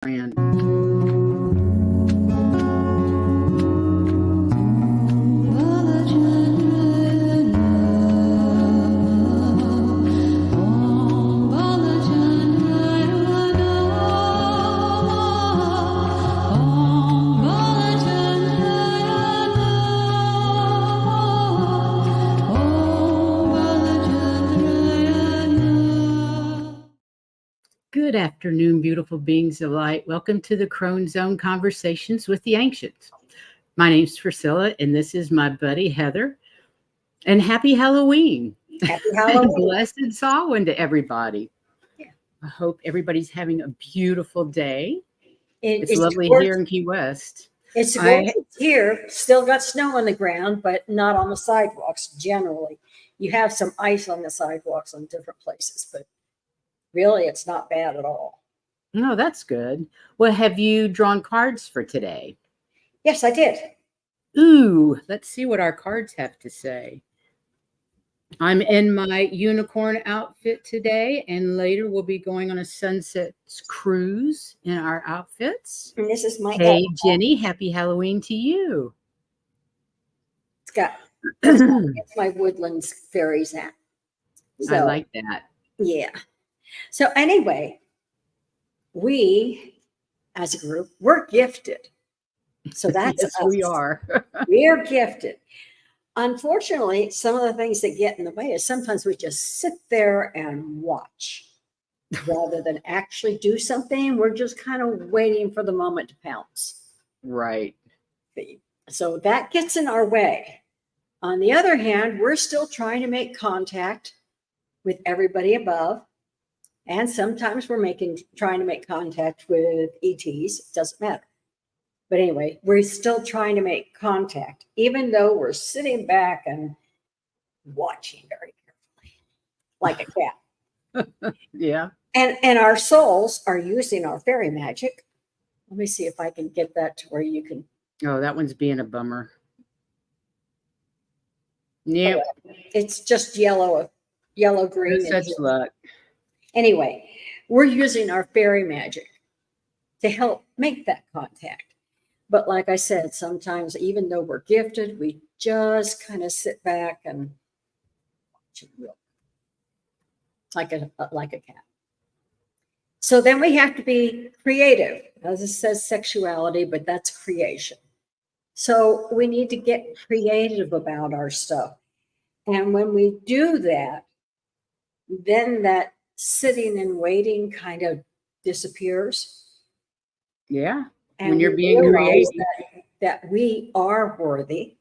brand. Good afternoon, beautiful beings of light. Welcome to the Crone Zone Conversations with the Ancients. My name's Priscilla, and this is my buddy Heather. And happy Halloween. Happy Halloween. And blessed Samhain to everybody. Yeah. I hope everybody's having a beautiful day. It's It's lovely gorgeous. here in Key West. It's gorgeous here. Still got snow on the ground, but not on the sidewalks generally. You have some ice on the sidewalks on different places, but really it's not bad at all. No, that's good. Well, have you drawn cards for today? Yes, I did. Ooh, let's see what our cards have to say. I'm in my unicorn outfit today, and later we'll be going on a sunset cruise in our outfits. And this is my Hey, Jenny, happy Halloween to you. It's my Woodlands Fairies hat. So, I like that. Yeah. So anyway, we as a group, we're gifted. So that's yes, us. we are. We're gifted. Unfortunately, some of the things that get in the way is sometimes we just sit there and watch rather than actually do something. We're just kind of waiting for the moment to pounce. Right. So that gets in our way. On the other hand, we're still trying to make contact with everybody above. And sometimes we're trying to make contact with ETs. It doesn't matter. But anyway, we're still trying to make contact, even though we're sitting back and watching very carefully, like a cat. Yeah. And our souls are using our fairy magic. Let me see if I can get that to where you can. Oh, that one's being a bummer. Yep. It's just yellow, green. No such luck. Anyway, we're using our fairy magic to help make that contact. But like I said, sometimes even though we're gifted, we just kind of sit back and watch it like a cat. So then we have to be creative. As it says sexuality, but that's creation. So we need to get creative about our stuff. And when we do that, then that sitting and waiting kind of disappears. Yeah. And when you're being creative, that we are worthy.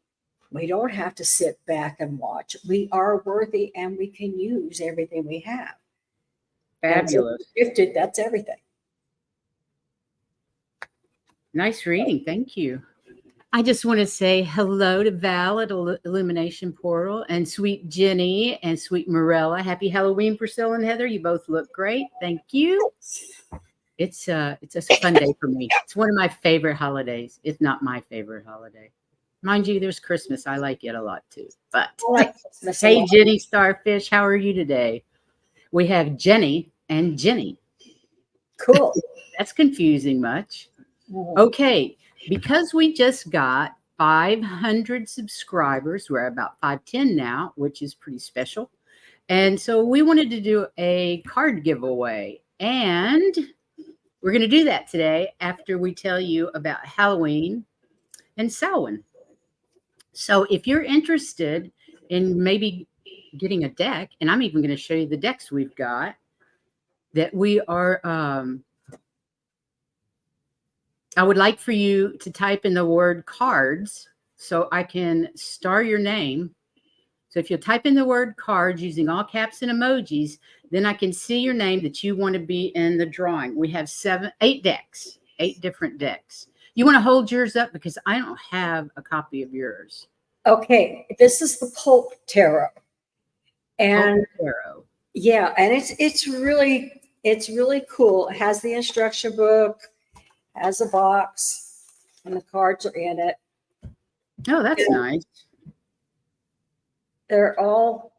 We don't have to sit back and watch. We are worthy, and we can use everything we have. Fabulous. So gifted, that's everything. Nice reading. Thank you. I just want to say hello to Val at Illumination Portal, and sweet Jenny and sweet Morella. Happy Halloween, Priscilla and Heather. You both look great. Thank you. It's a fun day for me. It's one of my favorite holidays, if not my favorite holiday. Mind you, there's Christmas. I like it a lot too. But hey, Jenny Starfish, how are you today? We have Jenny and Jenny. Cool. That's confusing much. Okay, because we just got 500 subscribers, we're about 510 now, which is pretty special. And so we wanted to do a card giveaway, and we're going to do that today after we tell you about Halloween and Samhain. So if you're interested in maybe getting a deck, and I'm even going to show you the decks we've got, that we are, I would like for you to type in the word cards so I can star your name. So if you type in the word cards using all caps and emojis, then I can see your name that you want to be in the drawing. We have 8 decks, 8 different decks. You want to hold yours up because I don't have a copy of yours. Okay, this is the Pulp Tarot. And Pulp Tarot. Yeah, and it's really cool. It has the instruction book, has a box, and the cards are in it. Oh, that's nice. They're all,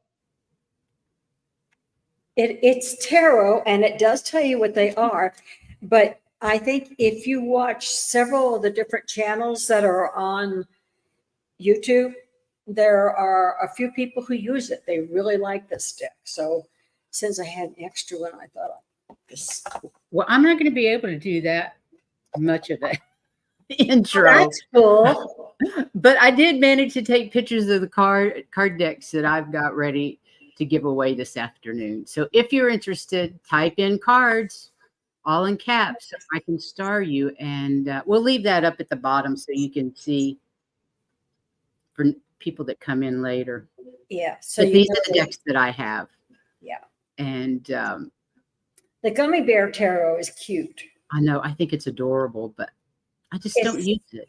it's tarot, and it does tell you what they are, but I think if you watch several of the different channels that are on YouTube, there are a few people who use it. They really like this deck. So since I had an extra one, I thought this. Well, I'm not going to be able to do that much of it Oh, intro, that's cool. but I did manage to take pictures of the card decks that I've got ready to give away this afternoon. So if you're interested, type in cards, all in caps, so I can star you, and we'll leave that up at the bottom so you can see for people that come in later. Yeah. So But these are the decks that I have. Yeah. And the gummy bear tarot is cute. I know, I think it's adorable, but I just don't use it.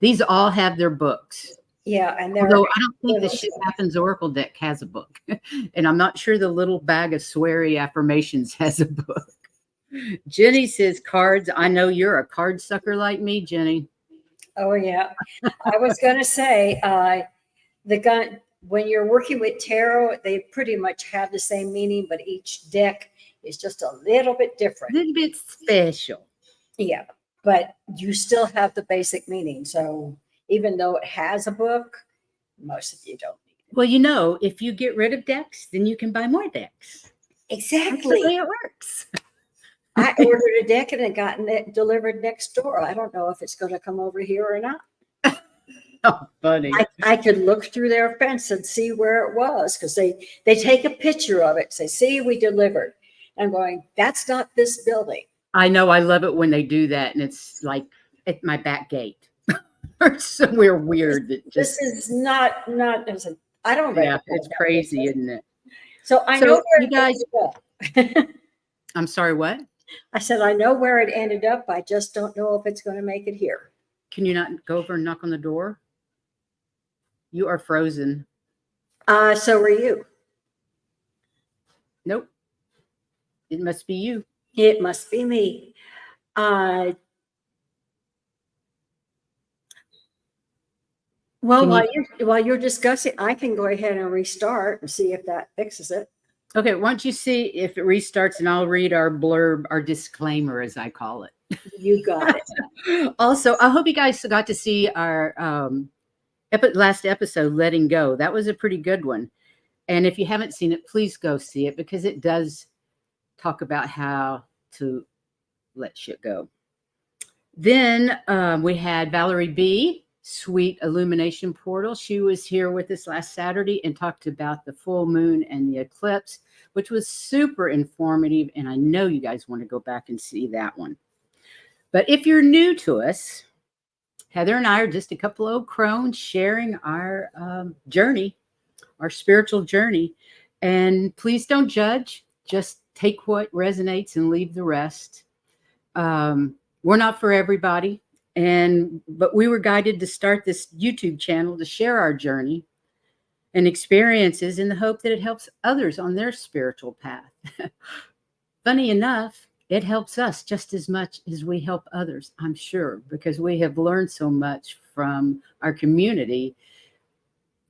These all have their books. Yeah, and although I don't think the Shit Happens Oracle deck has a book. And I'm not sure the little bag of sweary affirmations has a book. Jenny says cards. I know you're a card sucker like me, Jenny. Oh, yeah. I was going to say, when you're working with tarot, they pretty much have the same meaning, but each deck is just a little bit different. A little bit special. Yeah, but you still have the basic meaning. So even though it has a book, most of you don't need it. Well, you know, if you get rid of decks, then you can buy more decks. Exactly. That's the way it works. I ordered a deck and it got delivered next door. I don't know if it's going to come over here or not. Oh, funny. I could look through their fence and see where it was because they take a picture of it. Say, see, we delivered. I'm going, that's not this building. I know. I love it when they do that. And it's like at my back gate or somewhere weird. That just, this is not, I don't know. Yeah, it's crazy, isn't it? So I know where you guys, ended up. I'm sorry, what? I said, I know where it ended up. I just don't know if it's going to make it here. Can you not go over and knock on the door? You are frozen. So are you. Nope. It must be you. It must be me. Well, while you're discussing, I can go ahead and restart and see if that fixes it. Okay, why don't you see if it restarts, and I'll read our blurb, our disclaimer, as I call it. You got it. Also, I hope you guys got to see our last episode, Letting Go. That was a pretty good one. And if you haven't seen it, please go see it because it does talk about how to let shit go. Then we had Valerie B., Sweet Illumination Portal. She was here with us last Saturday and talked about the full moon and the eclipse, which was super informative. And I know you guys want to go back and see that one. But if you're new to us, Heather and I are just a couple of old crones sharing our journey, our spiritual journey. And please don't judge. Just take what resonates and leave the rest. We're not for everybody. But we were guided to start this YouTube channel to share our journey and experiences in the hope that it helps others on their spiritual path. Funny enough, it helps us just as much as we help others, I'm sure, because we have learned so much from our community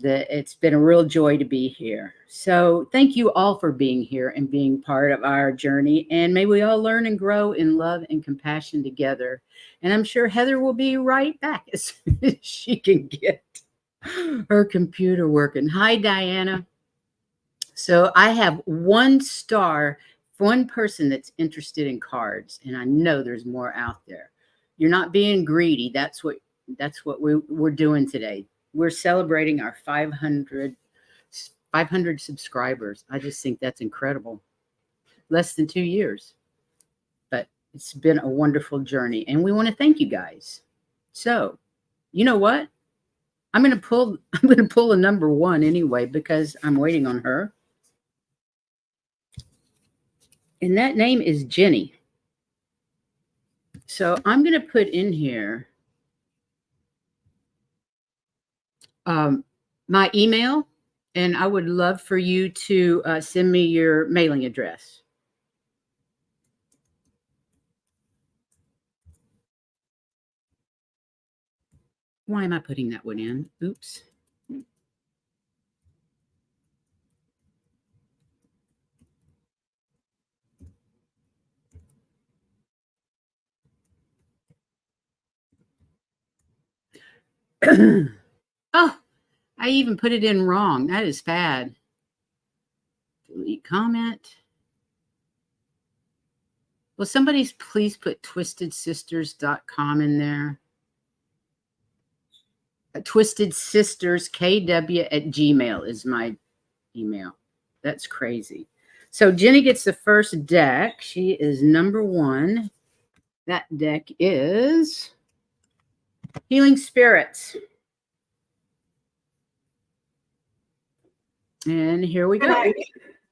that it's been a real joy to be here. So thank you all for being here and being part of our journey. And may we all learn and grow in love and compassion together. And I'm sure Heather will be right back as soon as she can get her computer working. Hi, Diana. So I have one star, one person that's interested in cards. And I know there's more out there. You're not being greedy. That's what we're doing today. We're celebrating our 500 subscribers. I just think that's incredible. Less than 2 years. But it's been a wonderful journey. And we want to thank you guys. So, you know what? I'm going to pull a number one anyway because I'm waiting on her. And that name is Jenny. So I'm going to put in here my email, and I would love for you to send me your mailing address. Why am I putting that one in? Oops. Oh, I even put it in wrong. That is bad. Delete comment. Will somebody please put twistedsisters.com in there? Twisted Sisters KW@gmail is my email. That's crazy. So Jenny gets the first deck. She is number 1. That deck is Healing Spirits. And here we go.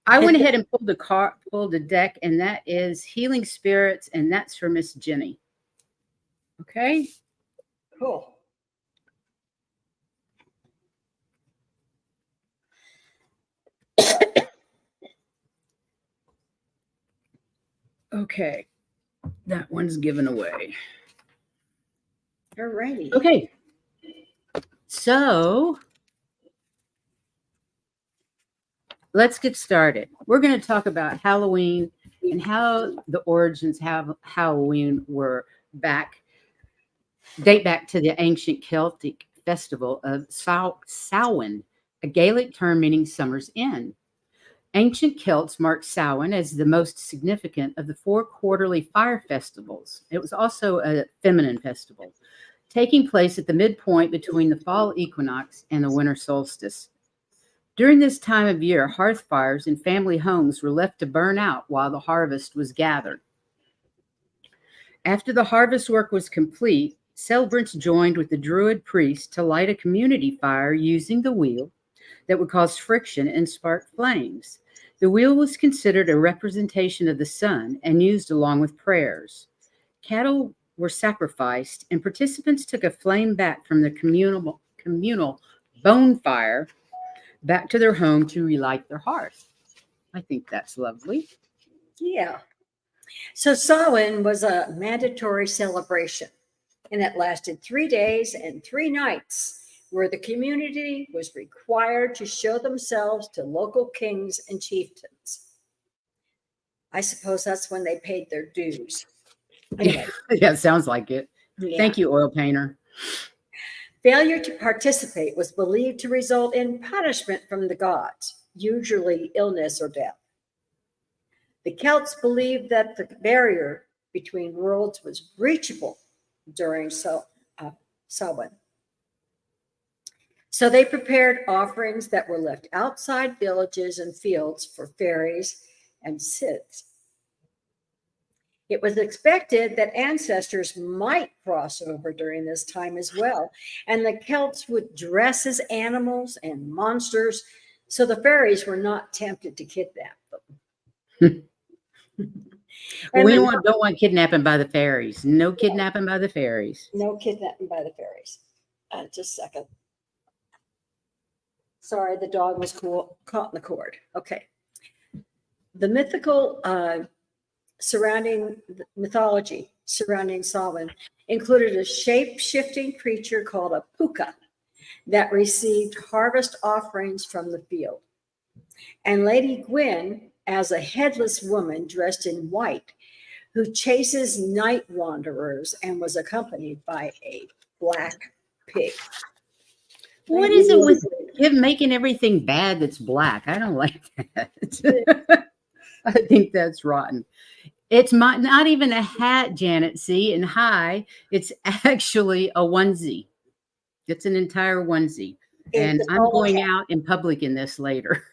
I went ahead and pulled the deck, and that is Healing Spirits, and that's for Miss Jenny. Okay. Cool. Okay. That one's given away. All righty. Okay. So let's get started. We're going to talk about Halloween and how the origins of Halloween date back to the ancient Celtic festival of Samhain, a Gaelic term meaning summer's end. Ancient Celts marked Samhain as the most significant of the 4 quarterly fire festivals. It was also a feminine festival, taking place at the midpoint between the fall equinox and the winter solstice. During this time of year, hearth fires in family homes were left to burn out while the harvest was gathered. After the harvest work was complete, celebrants joined with the Druid priest to light a community fire using the wheel that would cause friction and spark flames. The wheel was considered a representation of the sun and used along with prayers. Cattle were sacrificed, and participants took a flame back from the communal bonfire back to their home to relight their hearth. I think that's lovely. Yeah. So Samhain was a mandatory celebration, and it lasted 3 days and 3 nights, where the community was required to show themselves to local kings and chieftains. I suppose that's when they paid their dues. Anyway. Yeah, sounds like it. Yeah. Thank you, oil painter. Failure to participate was believed to result in punishment from the gods, usually illness or death. The Celts believed that the barrier between worlds was breachable during Samhain. So they prepared offerings that were left outside villages and fields for fairies and Siths. It was expected that ancestors might cross over during this time as well, and the Celts would dress as animals and monsters, so the fairies were not tempted to kidnap them. We don't want kidnapping by the fairies. No kidnapping by the fairies. No kidnapping by the fairies. Just a second. Sorry, the dog was caught in the cord. Okay. The mythology surrounding Samhain included a shape-shifting creature called a puka that received harvest offerings from the field, and Lady Gwyn as a headless woman dressed in white who chases night wanderers and was accompanied by a black pig. What is it with making everything bad that's black? I don't like that. I think that's rotten. It's not even a hat, Janet. See, and hi, it's actually a onesie. It's an entire onesie. And I'm going out in public in this later.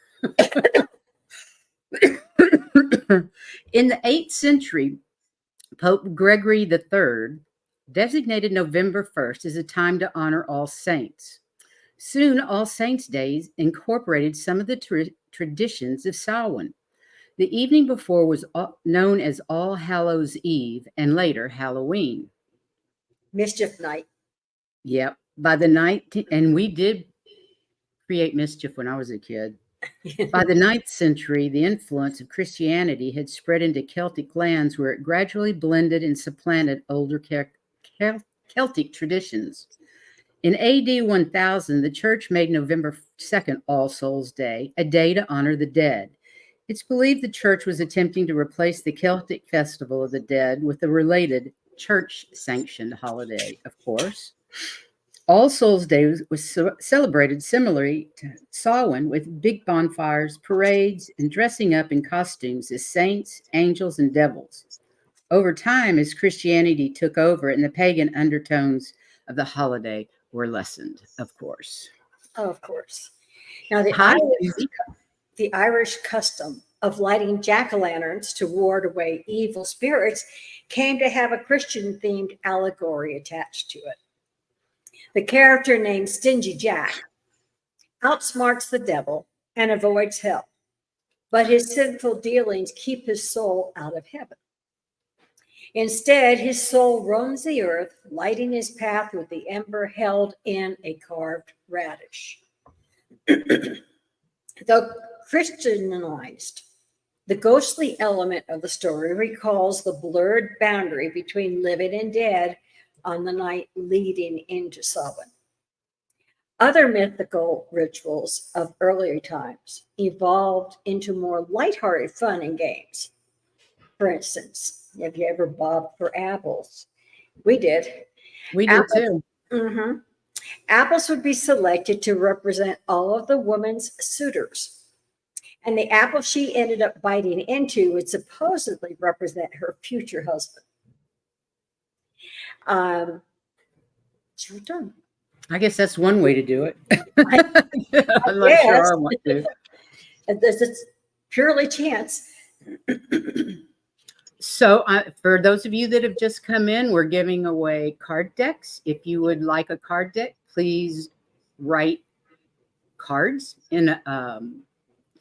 In the 8th century, Pope Gregory III designated November 1st as a time to honor All Saints. Soon, All Saints' Days incorporated some of the traditions of Samhain. The evening before was known as All Hallows' Eve and later Halloween. Mischief night. Yep. By the night, and we did create mischief when I was a kid. By the 9th century, the influence of Christianity had spread into Celtic lands where it gradually blended and supplanted older Celtic traditions. In AD 1000, the church made November 2nd All Souls' Day, a day to honor the dead. It's believed the church was attempting to replace the Celtic Festival of the Dead with a related church-sanctioned holiday, of course. All Souls Day was celebrated similarly to Samhain with big bonfires, parades, and dressing up in costumes as saints, angels, and devils. Over time, as Christianity took over and the pagan undertones of the holiday were lessened, of course. Oh, of course. Now, Hi, Susie. the Irish custom of lighting jack-o'-lanterns to ward away evil spirits came to have a Christian-themed allegory attached to it. The character named Stingy Jack outsmarts the devil and avoids hell, but his sinful dealings keep his soul out of heaven. Instead, his soul roams the earth, lighting his path with the ember held in a carved radish. Though Christianized, the ghostly element of the story recalls the blurred boundary between living and dead on the night leading into Samhain. Other mythical rituals of earlier times evolved into more lighthearted fun and games. For instance, have you ever bobbed for apples? We did. We did Apples, too. mhm. Apples would be selected to represent all of the woman's suitors. And the apple she ended up biting into would supposedly represent her future husband. It's your turn. I guess that's one way to do it. I I'm not guess. sure I want to. This is purely chance. So, for those of you that have just come in, we're giving away card decks. If you would like a card deck, please write cards in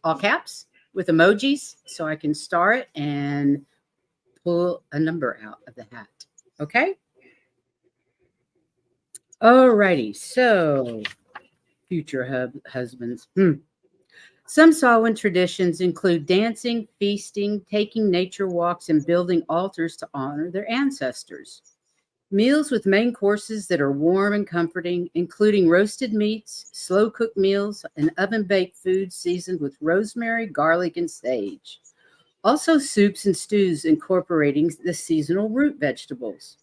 all caps with emojis so I can star it and pull a number out of the hat. Okay? Alrighty. So, future husbands. Some Samhain traditions include dancing, feasting, taking nature walks, and building altars to honor their ancestors. Meals with main courses that are warm and comforting, including roasted meats, slow-cooked meals, and oven-baked foods seasoned with rosemary, garlic, and sage. Also, soups and stews incorporating the seasonal root vegetables.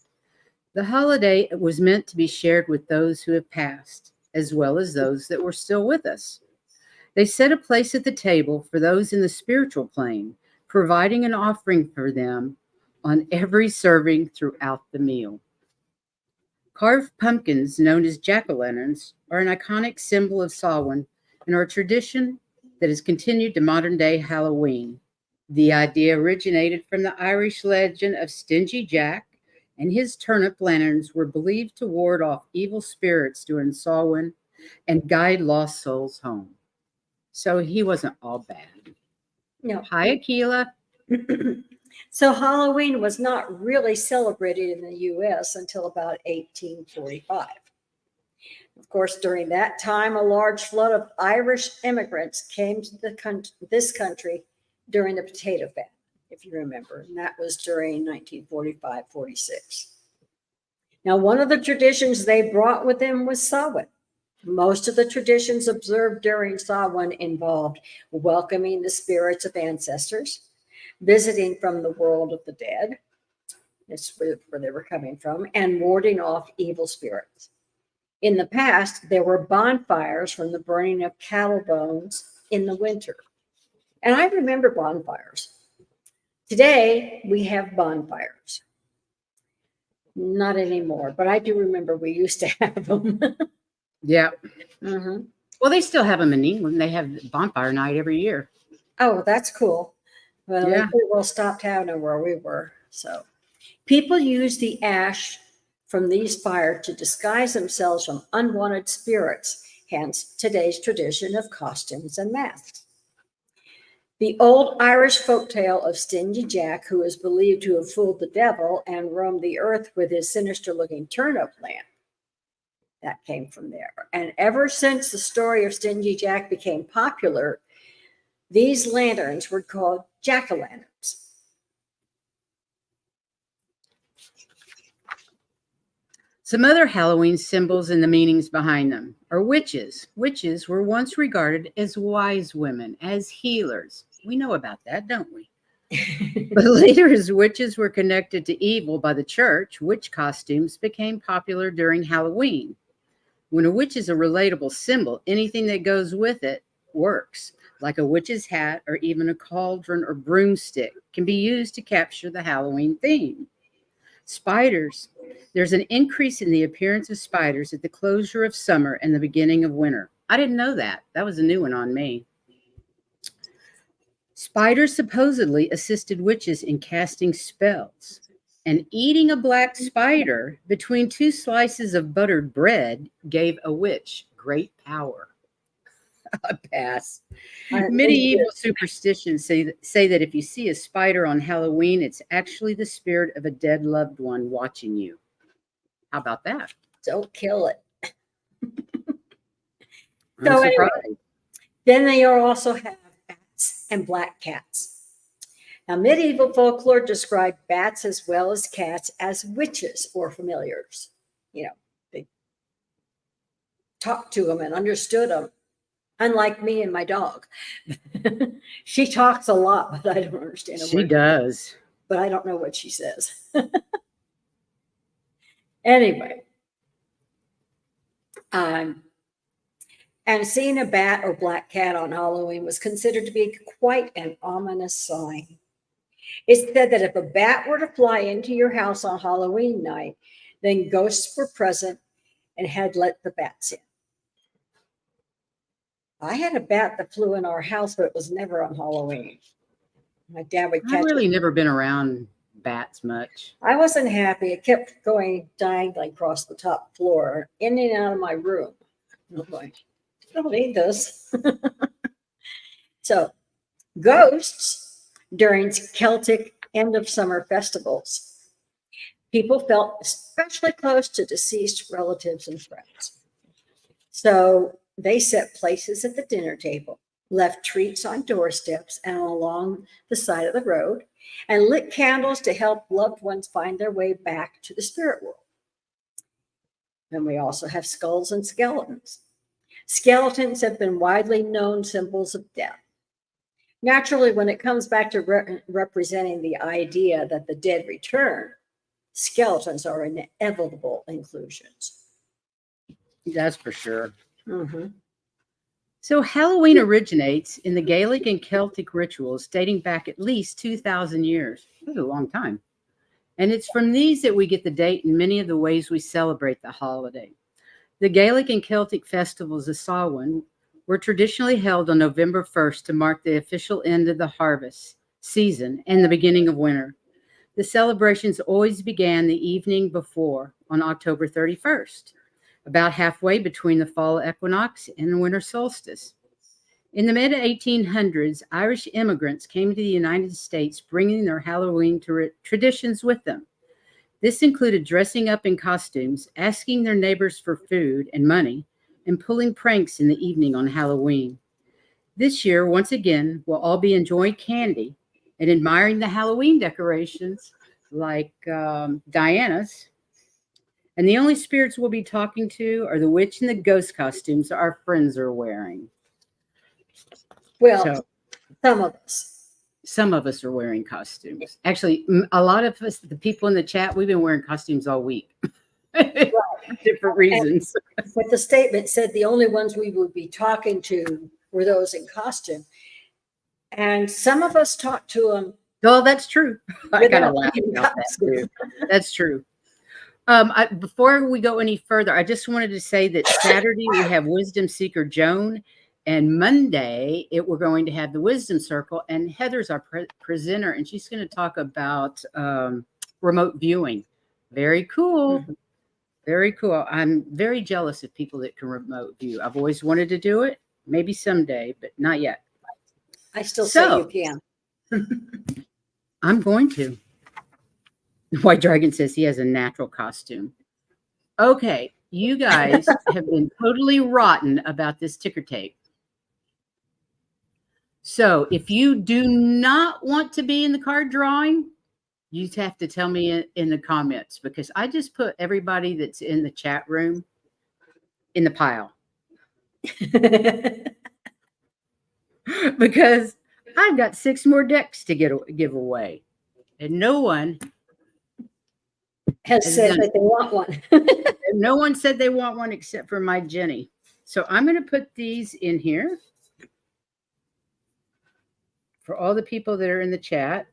The holiday was meant to be shared with those who have passed, as well as those that were still with us. They set a place at the table for those in the spiritual plane, providing an offering for them on every serving throughout the meal. Carved pumpkins, known as jack-o'-lanterns, are an iconic symbol of Samhain and are a tradition that has continued to modern-day Halloween. The idea originated from the Irish legend of Stingy Jack, and his turnip lanterns were believed to ward off evil spirits during Samhain and guide lost souls home. So he wasn't all bad. No. Hi, Akila. So Halloween was not really celebrated in the U.S. until about 1845. Of course, during that time, a large flood of Irish immigrants came to this country during the potato famine, if you remember, and that was during 1945-46. Now, one of the traditions they brought with them was Samhain. Most of the traditions observed during Samhain involved welcoming the spirits of ancestors, visiting from the world of the dead, that's where they were coming from, and warding off evil spirits. In the past, there were bonfires from the burning of cattle bones in the winter. And I remember bonfires. Today, we have bonfires. Not anymore, but I do remember we used to have them. Yeah. Mm-hmm. Well, they still have them in England. They have bonfire night every year. Oh, that's cool. Well, Yeah. they pretty well stopped having them where we were. So people use the ash from these fires to disguise themselves from unwanted spirits, hence today's tradition of costumes and masks. The old Irish folktale of Stingy Jack, who is believed to have fooled the devil and roamed the earth with his sinister-looking turnip lamp, that came from there. And ever since the story of Stingy Jack became popular, these lanterns were called jack-o'-lanterns. Some other Halloween symbols and the meanings behind them are witches. Witches were once regarded as wise women, as healers. We know about that, don't we? But later, as witches were connected to evil by the church, witch costumes became popular during Halloween. When a witch is a relatable symbol, anything that goes with it works, like a witch's hat or even a cauldron or broomstick can be used to capture the Halloween theme. Spiders. There's an increase in the appearance of spiders at the closure of summer and the beginning of winter. I didn't know that. That was a new one on me. Spiders supposedly assisted witches in casting spells. And eating a black spider between two slices of buttered bread gave a witch great power. A pass. Medieval superstitions say that if you see a spider on Halloween, it's actually the spirit of a dead loved one watching you. How about that? Don't kill it. I'm So surprised. anyway, then they also have bats and black cats. Now, medieval folklore described bats as well as cats as witches or familiars. You know, they talked to them and understood them, unlike me and my dog. She talks a lot, but I don't understand a She word. does. But I don't know what she says. Anyway, and seeing a bat or black cat on Halloween was considered to be quite an ominous sign. It's said that if a bat were to fly into your house on Halloween night, then ghosts were present and had let the bats in. I had a bat that flew in our house, but it was never on Halloween. My dad would I've catch really it. never been around bats much. I wasn't happy. It kept going diagonally across the top floor, in and out of my room. I'm like, I don't need this. So, ghosts during Celtic end of summer festivals. People felt especially close to deceased relatives and friends. So they set places at the dinner table, left treats on doorsteps and along the side of the road, and lit candles to help loved ones find their way back to the spirit world. And we also have skulls and skeletons. Skeletons have been widely known symbols of death. Naturally, when it comes back to representing the idea that the dead return, skeletons are inevitable inclusions. That's for sure. Mm-hmm. So Halloween originates in the Gaelic and Celtic rituals dating back at least 2,000 years. That's a long time. And it's from these that we get the date and many of the ways we celebrate the holiday. The Gaelic and Celtic festivals of Samhain were traditionally held on November 1st to mark the official end of the harvest season and the beginning of winter. The celebrations always began the evening before on October 31st, about halfway between the fall equinox and the winter solstice. In the mid-1800s, Irish immigrants came to the United States bringing their Halloween traditions with them. This included dressing up in costumes, asking their neighbors for food and money, and pulling pranks in the evening on Halloween. This year, once again, we'll all be enjoying candy and admiring the Halloween decorations like Diana's. And the only spirits we'll be talking to are the witch and the ghost costumes our friends are wearing. Well, So some of us. some of us are wearing costumes. Actually, a lot of us, the people in the chat, we've been wearing costumes all week. For different reasons. But the statement said the only ones we would be talking to were those in costume. And some of us talked to them. Oh, that's true. I Without kind of laugh being about that costume. too. That's true. Before we go any further, I just wanted to say that Saturday we have Wisdom Seeker Joan, and Monday we're going to have the Wisdom Circle, and Heather's our presenter, and she's going to talk about remote viewing. Very cool. Mhm. Very cool. I'm very jealous of people that can remote view. I've always wanted to do it. Maybe someday, but not yet. I still say So- you can. I'm going to. White Dragon says he has a natural costume. Okay, you guys have been totally rotten about this ticker tape. So if you do not want to be in the card drawing, you have to tell me in the comments, because I just put everybody that's in the chat room in the pile. Because I've got 6 more decks to give away, and no one has said done. that they want one. No one said they want one except for my Jenny. So I'm going to put these in here for all the people that are in the chat.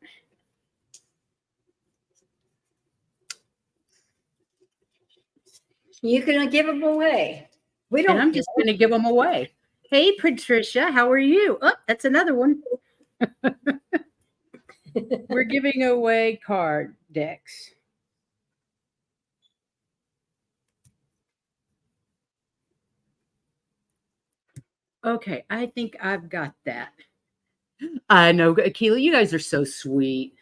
You can give them away. We don't. And I'm just going to give them away. Hey, Patricia, how are you? Oh, that's another one. We're giving away card decks. Okay, I think I've got that. I know, Akila, you guys are so sweet.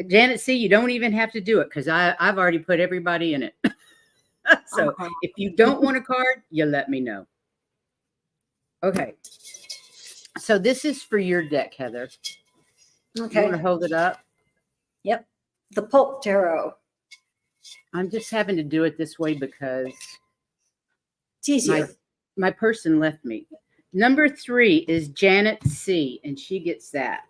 Janet, see, you don't even have to do it because I've already put everybody in it. So if you don't want a card, you let me know. Okay. So this is for your deck, Heather. Okay. You want to hold it up? Yep. The Pulp Tarot. I'm just having to do it this way because It's easier. my person left me. Number 3 is Janet C, and she gets that.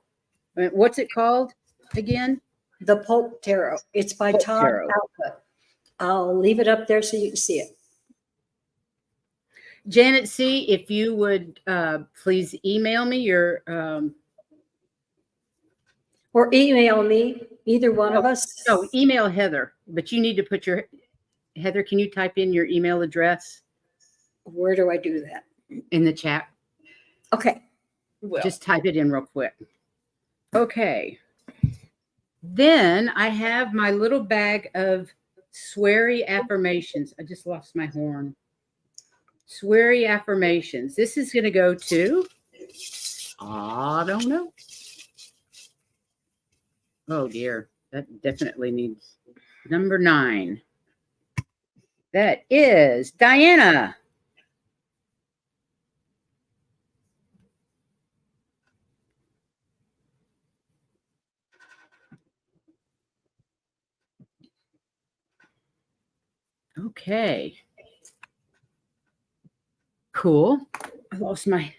What's it called again? The Pulp Tarot. It's by Pulp Todd Tarot. Alcott. I'll leave it up there so you can see it. Janet C, if you would please email me your or email me, either one of us. No, email Heather, but you need to put your Heather, can you type in your email address Where do I do that? in the chat? Okay. Well, just type it in real quick. Okay. Then I have my little bag of sweary affirmations. I just lost my horn. Sweary affirmations. This is going to go to, I don't know. Oh dear, that definitely needs number 9. That is Diana. Okay. Cool. I lost my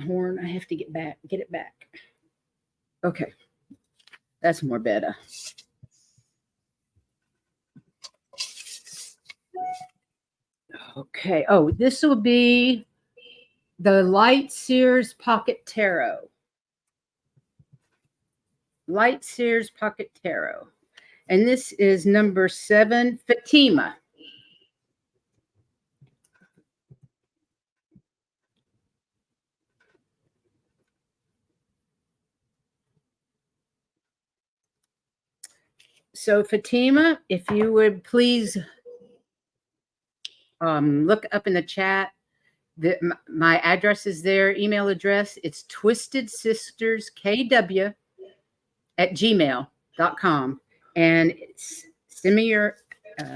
horn. I have to get it back. Okay. That's more better. Okay. Oh, this will be the Light Sears Pocket Tarot. Light Sears Pocket Tarot. And this is number 7, Fatima. So Fatima, if you would please look up in the chat. My address is there, email address. It's twistedsisterskw@gmail.com. And send me your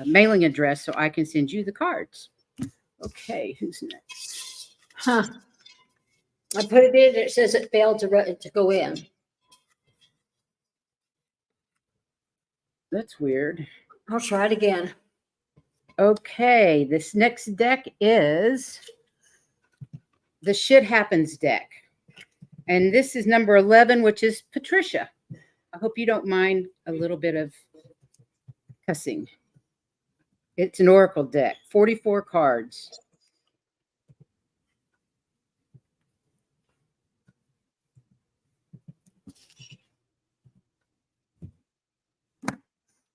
mailing address so I can send you the cards. Okay, who's next? Huh. I put it in. It says it failed to go in. That's weird. I'll try it again. Okay, this next deck is the Shit Happens deck. And this is number 11, which is Patricia. I hope you don't mind a little bit of cussing. It's an oracle deck, 44 cards.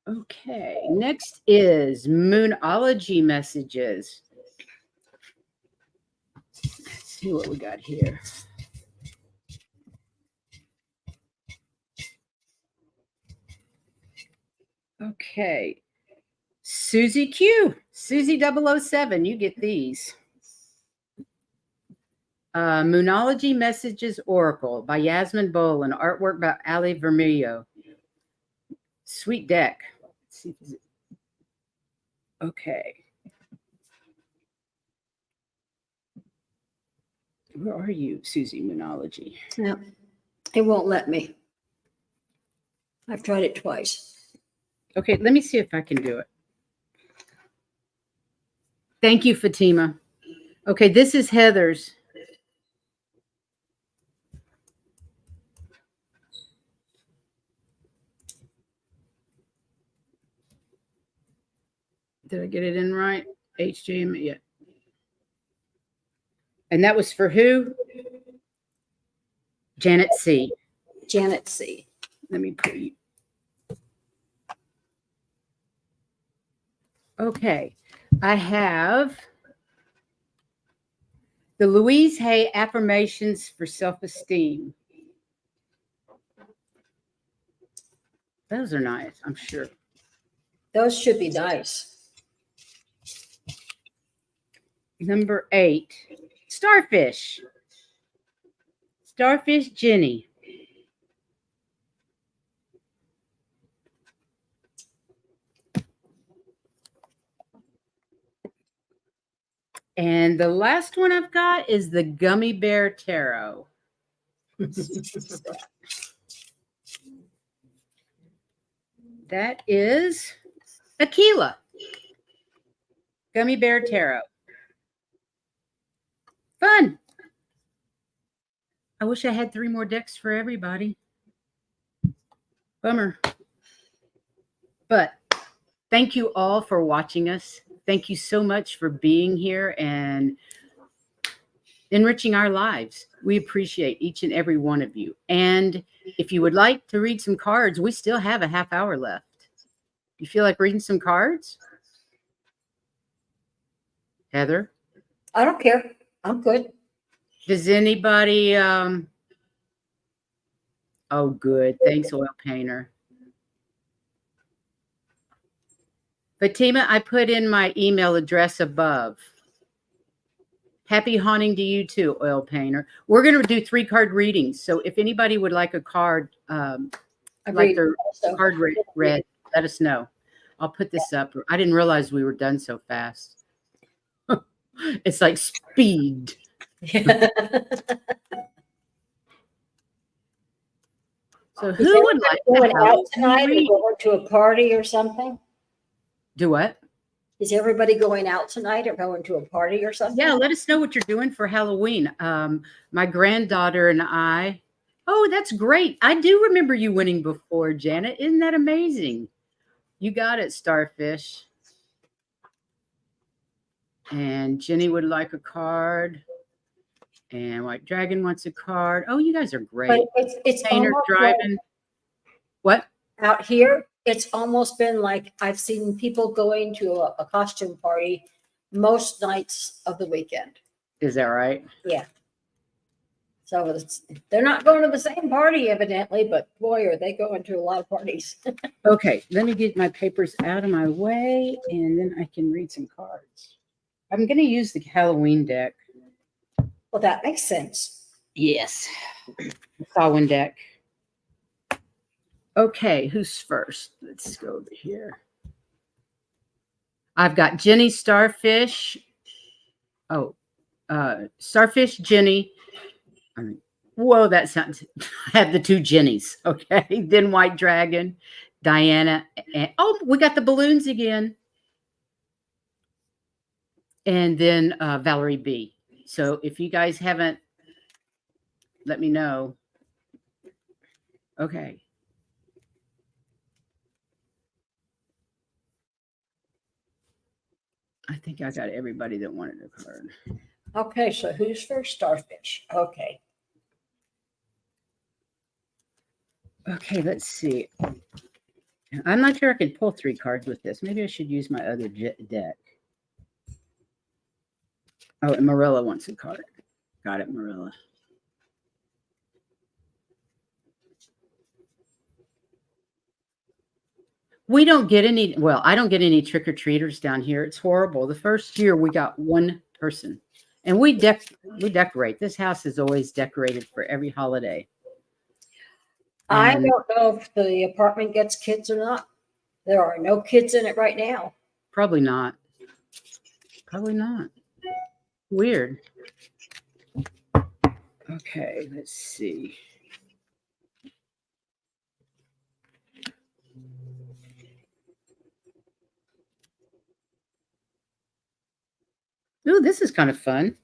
Okay, next is Moonology messages. Let's see what we got here. Okay, Susie Q, Susie 007, you get these. Moonology Messages Oracle by Yasmin Boland, artwork by Ali Vermillo. Sweet deck. Let's see. Okay. Where are you, Susie Moonology? No, it won't let me. I've tried it twice. Okay, let me see if I can do it. Thank you, Fatima. Okay, this is Heather's. Did I get it in right? HJM, yeah. And that was for who? Janet C. Janet C. Let me put you. Okay. I have the Louise Hay Affirmations for Self-Esteem. Those are nice, I'm sure. Those should be nice. Number 8, Starfish. Starfish Jenny. And the last one I've got is the Gummy Bear Tarot. That is Aquila. Gummy Bear Tarot. Fun. I wish I had 3 more decks for everybody. Bummer. But thank you all for watching us. Thank you so much for being here and enriching our lives. We appreciate each and every one of you. And if you would like to read some cards, we still have a half hour left. You feel like reading some cards? Heather? I don't care. I'm good. Does anybody oh good. Thanks, Oil Painter. Fatima, I put in my email address above. Happy haunting to you too, Oil Painter. We're going to do 3 card readings. So if anybody would like a card, like their card read, let us know. I'll put this up. I didn't realize we were done so fast. It's like speed. So who would like going to out tonight or going to a party or something? Do what? Is everybody going out tonight or going to a party or something? Yeah, let us know what you're doing for Halloween. My granddaughter and I. Oh, that's great. I do remember you winning before, Janet. Isn't that amazing? You got it, Starfish. And Jenny would like a card. And White Dragon wants a card. Oh, you guys are great. But it's Painter driving. Like, what? Out here, it's almost been like I've seen people going to a costume party most nights of the weekend. Is that right? Yeah. So they're not going to the same party, evidently, but boy, are they going to a lot of parties. Okay, let me get my papers out of my way, and then I can read some cards. I'm going to use the Halloween deck. Well, that makes sense. Yes. Samhain deck. Okay, who's first? Let's go over here. I've got Jenny Starfish. Oh, Starfish Jenny. Whoa, that sounds. I have the 2 Jennies. Okay, then White Dragon, Diana, and oh, we got the balloons again. And then Valerie B. So if you guys haven't, let me know. Okay. I think I got everybody that wanted a card. Okay, so who's first? Starfish. Okay. Okay, let's see. I'm not sure I can pull 3 cards with this. Maybe I should use my other deck. Oh, and Marilla wants a card. Got it, Marilla. We don't get any, well, I don't get any trick-or-treaters down here. It's horrible. The first year we got 1 person. And we decorate. This house is always decorated for every holiday. I don't know if the apartment gets kids or not. There are no kids in it right now. Probably not. Probably not. Weird. Okay, let's see. Ooh, this is kind of fun.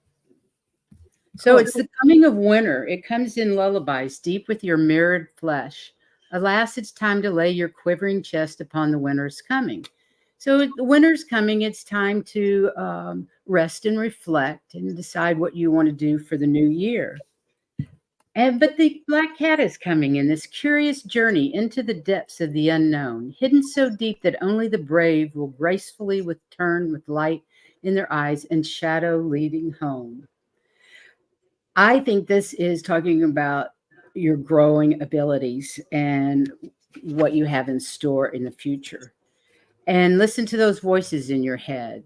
So it's the coming of winter. It comes in lullabies, deep with your mirrored flesh. Alas, it's time to lay your quivering chest upon the winter's coming. So the winter's coming. It's time to rest and reflect and decide what you want to do for the new year. But the black cat is coming in this curious journey into the depths of the unknown, hidden so deep that only the brave will gracefully return with light in their eyes and shadow leading home. I think this is talking about your growing abilities and what you have in store in the future. And listen to those voices in your head.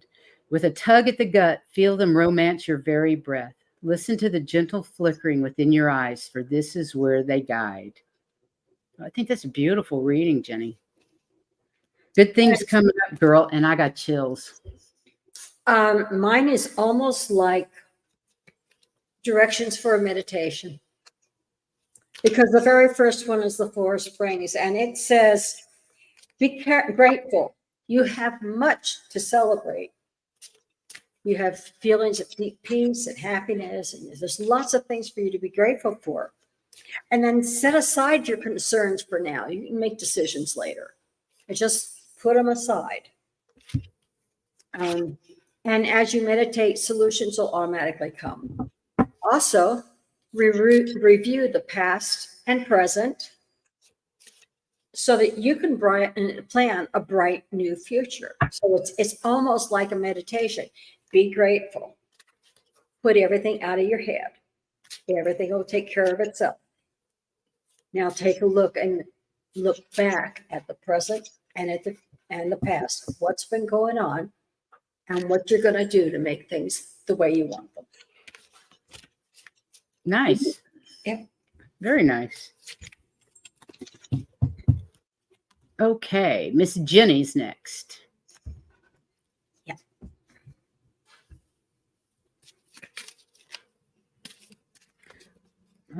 With a tug at the gut, feel them romance your very breath. Listen to the gentle flickering within your eyes, for this is where they guide. I think that's a beautiful reading, Jenny. Good things coming up, girl. And I got chills. Mine is almost like directions for a meditation, because the very first one is the Four Springs, and it says, be grateful. You have much to celebrate. You have feelings of deep peace and happiness, and there's lots of things for you to be grateful for. And then set aside your concerns for now. You can make decisions later. And just put them aside. And as you meditate, solutions will automatically come. Also, review the past and present so that you can plan a bright new future. So it's almost like a meditation. Be grateful. Put everything out of your head. Everything will take care of itself. Now take a look back at the present and the past. What's been going on and what you're going to do to make things the way you want them. Nice. Yeah. Very nice. Okay, Miss Jenny's next. Yeah.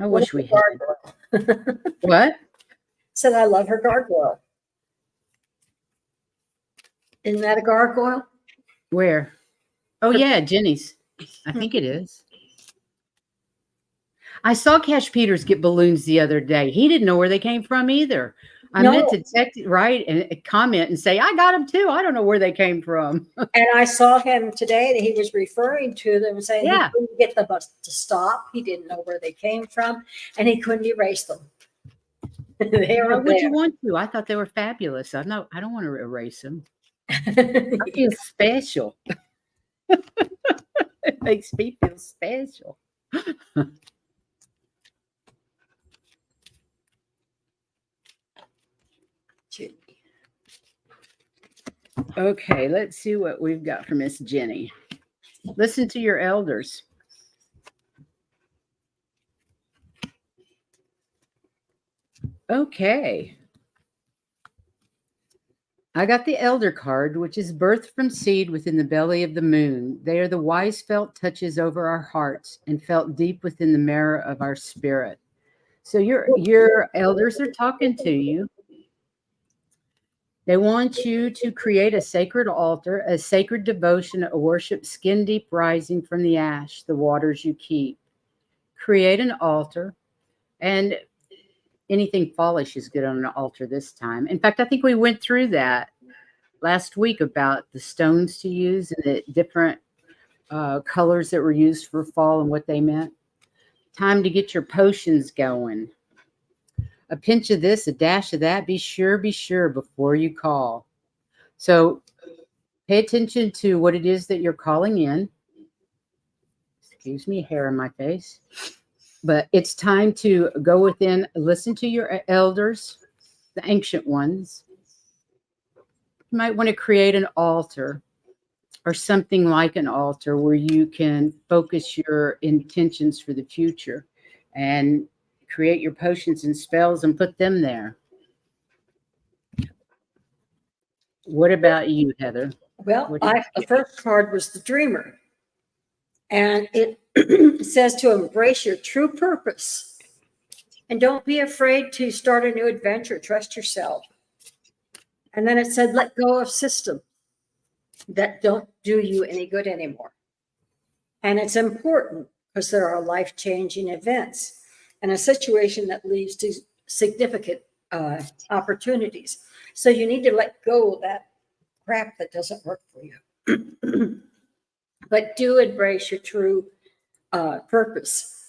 I wish we had. What? Said I love her gargoyle. Isn't that a gargoyle? Where? Oh, yeah, Jenny's. I think it is. I saw Cash Peters get balloons the other day. He didn't know where they came from either. I meant to text, write and comment and say, I got them too. I don't know where they came from. And I saw him today that he was referring to them and saying he couldn't get the bus to stop. He didn't know where they came from and he couldn't erase them. Why would you want to? I thought they were fabulous. I don't want to erase them. I feel special. It makes me feel special. Okay, let's see what we've got for Miss Jenny. Listen to your elders. Okay. I got the elder card, which is birth from seed within the belly of the moon. They are the wise felt touches over our hearts and felt deep within the marrow of our spirit. So your elders are talking to you. They want you to create a sacred altar, a sacred devotion, a worship skin deep rising from the ash, the waters you keep. Create an altar, and anything fallish is good on an altar this time. In fact, I think we went through that last week about the stones to use and the different colors that were used for fall and what they meant. Time to get your potions going. A pinch of this, a dash of that. Be sure before you call. So pay attention to what it is that you're calling in. Excuse me, hair in my face. But it's time to go within, listen to your elders, the ancient ones. You might want to create an altar or something like an altar where you can focus your intentions for the future and create your potions and spells and put them there. What about you, Heather? Well, the first card was the dreamer. And it says to embrace your true purpose. And don't be afraid to start a new adventure. Trust yourself. And then it said, let go of systems that don't do you any good anymore. And it's important because there are life-changing events and a situation that leads to significant opportunities. So you need to let go of that crap that doesn't work for you. But do embrace your true purpose.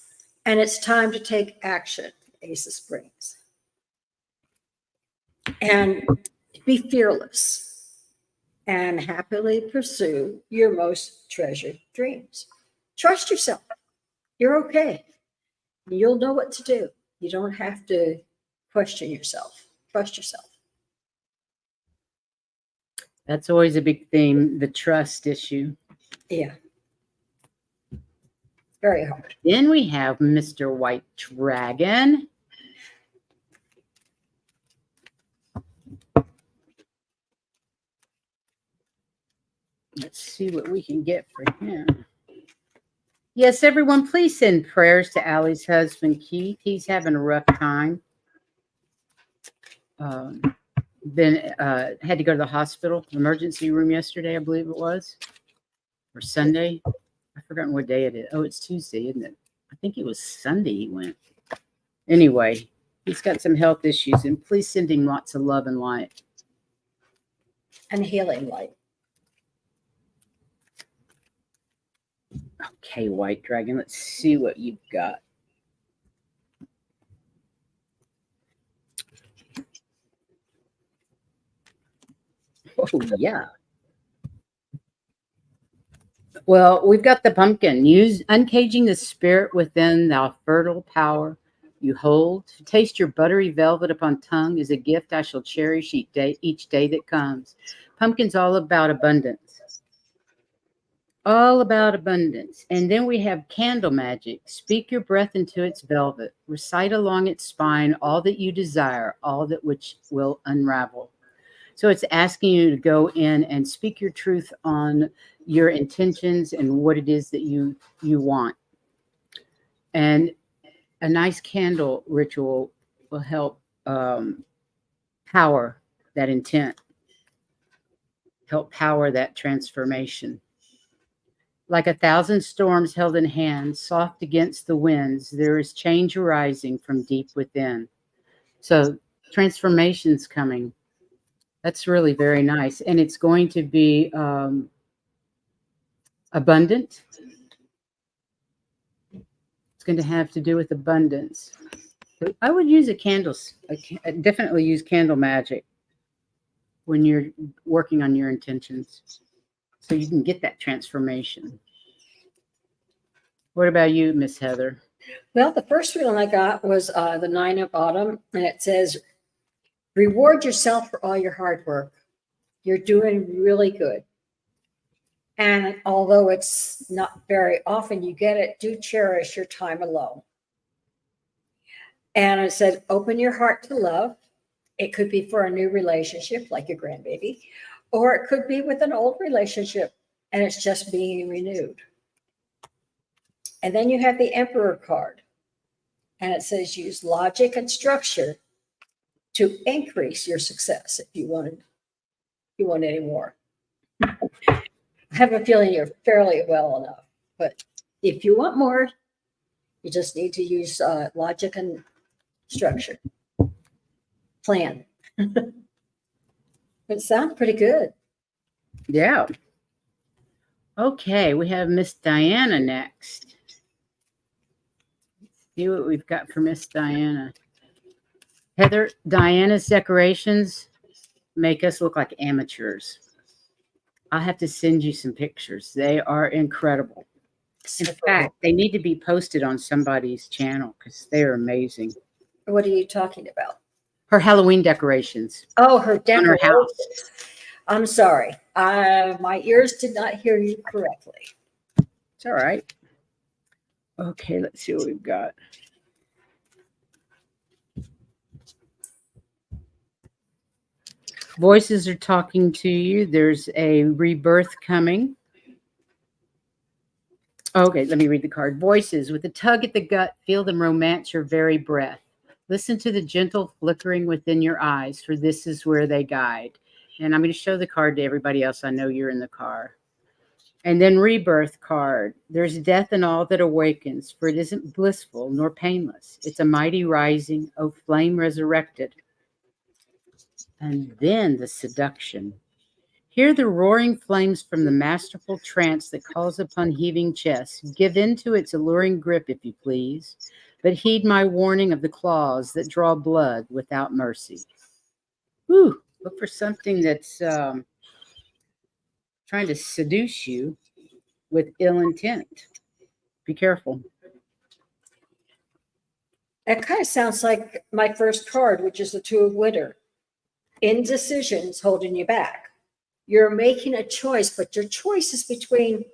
And it's time to take action, Ace of Springs. And be fearless and happily pursue your most treasured dreams. Trust yourself. You're okay. You'll know what to do. You don't have to question yourself. Trust yourself. That's always a big theme, the trust issue. Yeah. Very hard. Then we have Mr. White Dragon. Let's see what we can get for him. Yes, everyone, please send prayers to Allie's husband, Keith. He's having a rough time. Had to go to the hospital, emergency room yesterday, I believe it was, or Sunday. I've forgotten what day it is. Oh, it's Tuesday, isn't it? I think it was Sunday he went. Anyway, he's got some health issues, and please send him lots of love and light. And healing light. Okay, White Dragon, let's see what you've got. Oh, yeah. Well, we've got the pumpkin. Use uncaging the spirit within thou fertile power you hold. To taste your buttery velvet upon tongue is a gift I shall cherish each day that comes. Pumpkin's all about abundance. All about abundance. And then we have candle magic. Speak your breath into its velvet. Recite along its spine all that you desire, all that which will unravel. So it's asking you to go in and speak your truth on your intentions and what it is that you want. And a nice candle ritual will help power that intent, help power that transformation. Like 1,000 storms held in hand, soft against the winds, there is change arising from deep within. So transformation's coming. That's really very nice. And it's going to be abundant. It's going to have to do with abundance. I would use definitely use candle magic when you're working on your intentions, so you can get that transformation. What about you, Miss Heather? Well, the first one I got was the 9 of Autumn, and it says, reward yourself for all your hard work. You're doing really good. And although it's not very often you get it, do cherish your time alone. And it said, open your heart to love. It could be for a new relationship, like your grandbaby, or it could be with an old relationship and it's just being renewed. And then you have the Emperor card, and it says, use logic and structure to increase your success if you want any more. I have a feeling you're fairly well enough, but if you want more, you just need to use logic and structure. Plan. It sounds pretty good. Yeah. Okay, we have Miss Diana next. Let's see what we've got for Miss Diana. Heather, Diana's decorations make us look like amateurs. I'll have to send you some pictures. They are incredible. In fact, they need to be posted on somebody's channel because they're amazing. What are you talking about? Her Halloween decorations. Oh, her decorations. On her house. I'm sorry. My ears did not hear you correctly. It's all right. Okay, let's see what we've got. Voices are talking to you. There's a rebirth coming. Okay, let me read the card. Voices, with a tug at the gut, feel them romance your very breath. Listen to the gentle flickering within your eyes, for this is where they guide. And I'm going to show the card to everybody else. I know you're in the car. And then rebirth card. There's death in all that awakens, for it isn't blissful nor painless. It's a mighty rising, O flame resurrected. And then the seduction. Hear the roaring flames from the masterful trance that calls upon heaving chests. Give in to its alluring grip, if you please, but heed my warning of the claws that draw blood without mercy. Whew, look for something that's trying to seduce you with ill intent. Be careful. That kind of sounds like my first card, which is the Two of Winter. Indecisions holding you back. You're making a choice, but your choice is between,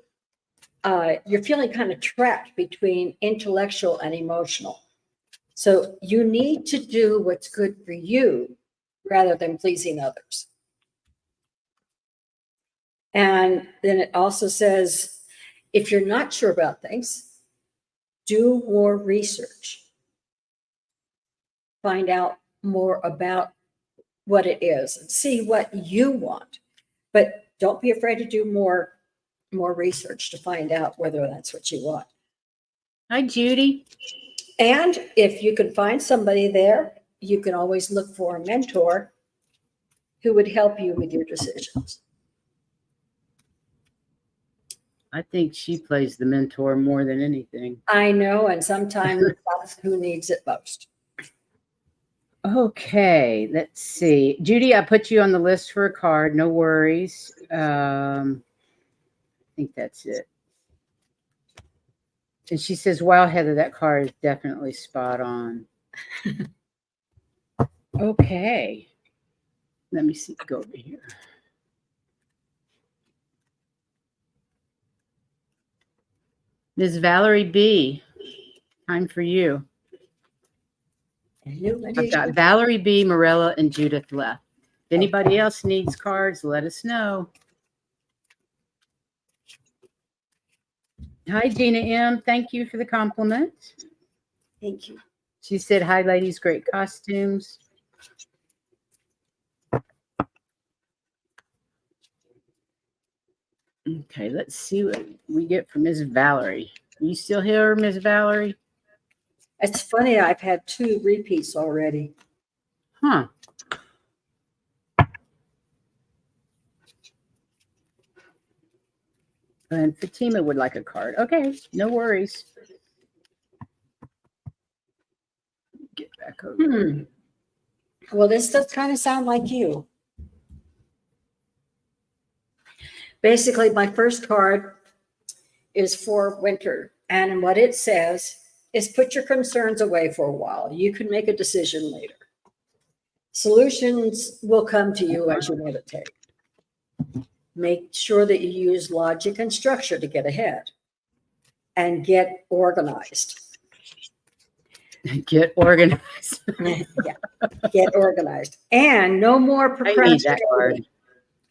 you're feeling kind of trapped between intellectual and emotional. So you need to do what's good for you rather than pleasing others. And then it also says, if you're not sure about things, do more research. Find out more about what it is and see what you want. But don't be afraid to do more research to find out whether that's what you want. Hi, Judy. And if you can find somebody there, you can always look for a mentor who would help you with your decisions. I think she plays the mentor more than anything. I know, and sometimes that's who needs it most. Okay, let's see. Judy, I put you on the list for a card. No worries. I think that's it. And she says, wow, Heather, that card is definitely spot on. Okay. Let me see. Go over here. Ms. Valerie B., time for you. I've got Valerie B., Morella, and Judith left. If anybody else needs cards, let us know. Hi, Gina M. Thank you for the compliment. Thank you. She said, hi, ladies, great costumes. Okay, let's see what we get from Ms. Valerie. Are you still here, Ms. Valerie? It's funny, I've had 2 repeats already. Huh. And Fatima would like a card. Okay, no worries. Get back over there. Well, this does kind of sound like you. Basically, my first card is for winter. And what it says is put your concerns away for a while. You can make a decision later. Solutions will come to you as you meditate. Make sure that you use logic and structure to get ahead and get organized. Get organized. Yeah, get organized. And no more I need that procrastinating. card.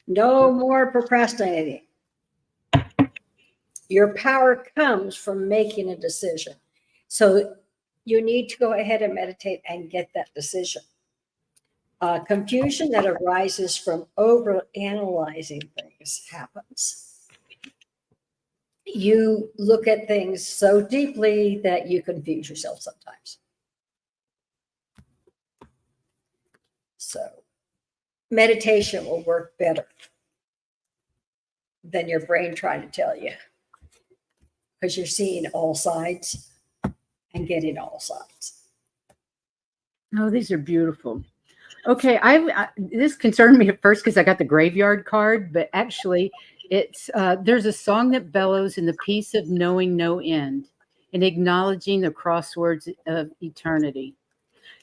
No more procrastinating. Your power comes from making a decision. So you need to go ahead and meditate and get that decision. Confusion that arises from overanalyzing things happens. You look at things so deeply that you confuse yourself sometimes. So meditation will work better than your brain trying to tell you, because you're seeing all sides and getting all sides. Oh, these are beautiful. Okay, this concerned me at first because I got the graveyard card, but actually it's there's a song that bellows in the peace of knowing no end and acknowledging the crosswords of eternity.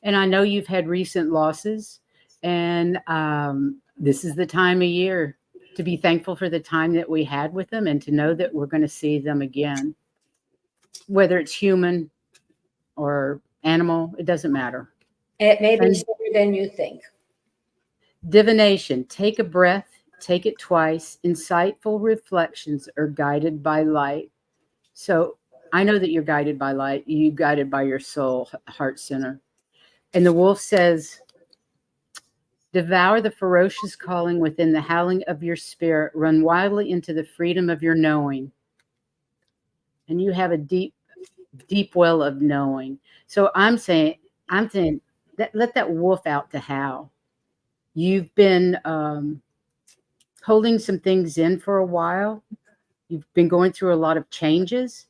And I know you've had recent losses, and this is the time of year to be thankful for the time that we had with them and to know that we're going to see them again. Whether it's human or animal, it doesn't matter. It may be sooner than you think. Divination, take a breath, take it twice. Insightful reflections are guided by light. So I know that you're guided by light. You're guided by your soul, heart center. And the wolf says, devour the ferocious calling within the howling of your spirit. Run wildly into the freedom of your knowing. And you have a deep, deep well of knowing. So I'm saying that let that wolf out to howl. You've been holding some things in for a while. You've been going through a lot of changes,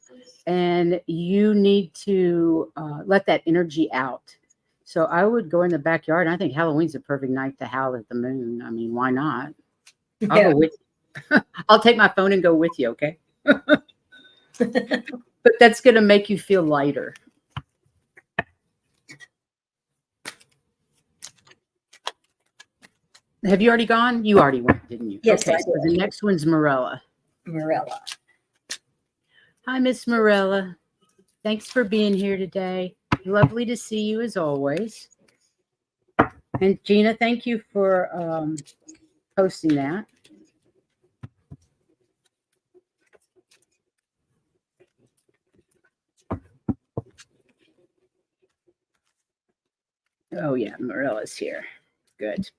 and you need to let that energy out. So I would go in the backyard. I think Halloween's a perfect night to howl at the moon. I mean, why not? I'll Yeah. go with you. I'll take my phone and go with you, okay? But that's going to make you feel lighter. Have you already gone? You already went, didn't you? Yes, okay, I so did. the next one's Morella. Morella. Hi, Miss Morella. Thanks for being here today. Lovely to see you as always. And Gina, thank you for posting that. Oh, yeah, Morella's here. Good.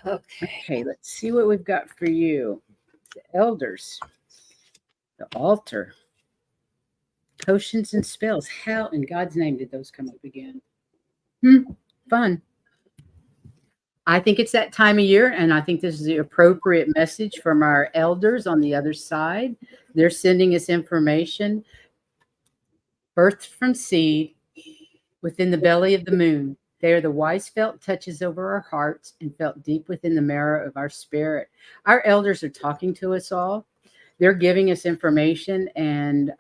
Okay. Okay, let's see what we've got for you. The elders, the altar, potions and spells. How in God's name did those come up again? Fun. I think it's that time of year, and I think this is the appropriate message from our elders on the other side. They're sending us information. Birthed from seed within the belly of the moon. They are the wise felt touches over our hearts and felt deep within the marrow of our spirit. Our elders are talking to us all. They're giving us information and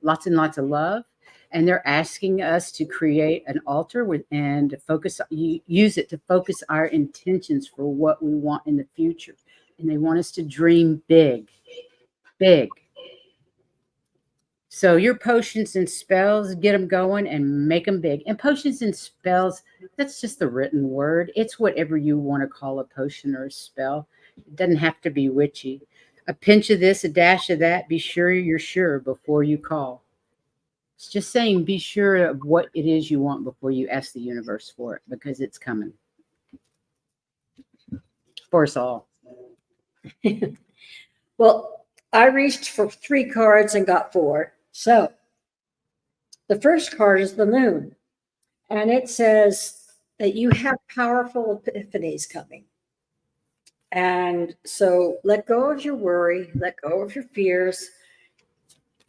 lots of love. And they're asking us to create an altar and to use it to focus our intentions for what we want in the future. And they want us to dream big, big. So your potions and spells, get them going and make them big. And potions and spells, that's just the written word. It's whatever you want to call a potion or a spell. It doesn't have to be witchy. A pinch of this, a dash of that. Be sure you're sure before you call. It's just saying be sure of what it is you want before you ask the universe for it, because it's coming. For us all. Well, I reached for 3 cards and got 4. So the first card is the moon, and it says that you have powerful epiphanies coming. And so let go of your worry, let go of your fears,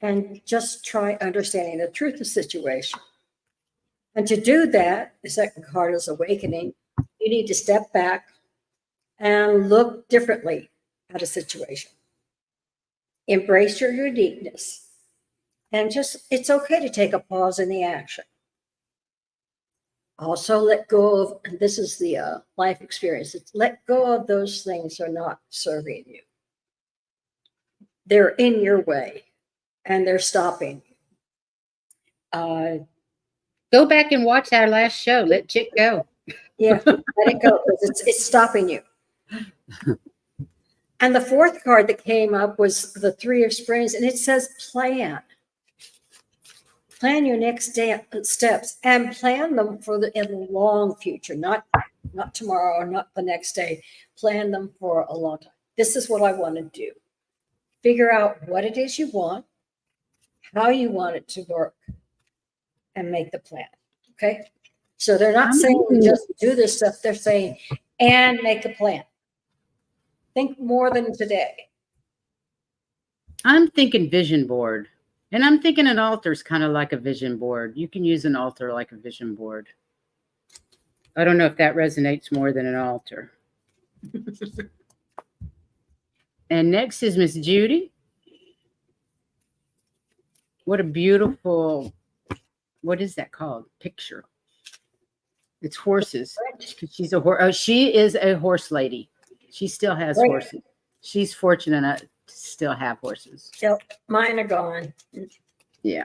and just try understanding the truth of the situation. And to do that, the second card is awakening. You need to step back and look differently at a situation. Embrace your uniqueness. And just, it's okay to take a pause in the action. Also, let go of, and this is the life experience, it's let go of those things that are not serving you. They're in your way and they're stopping. Go back and watch our last show. Let Chick go. Yeah, let it go. It's stopping you. And the fourth card that came up was the 3 of Springs, and it says plan. Plan your next steps and plan them in the long future, not tomorrow or not the next day. Plan them for a long time. This is what I want to do. Figure out what it is you want, how you want it to work, and make the plan. Okay? So they're not saying just do this stuff. They're saying, and make a plan. Think more than today. I'm thinking vision board. And I'm thinking an altar is kind of like a vision board. You can use an altar like a vision board. I don't know if that resonates more than an altar. And next is Miss Judy. What a beautiful, what is that called? Picture. It's horses. She's a horse. Oh, she is a horse lady. She still has horses. She's fortunate enough to still have horses. Yep, mine are gone. Yeah.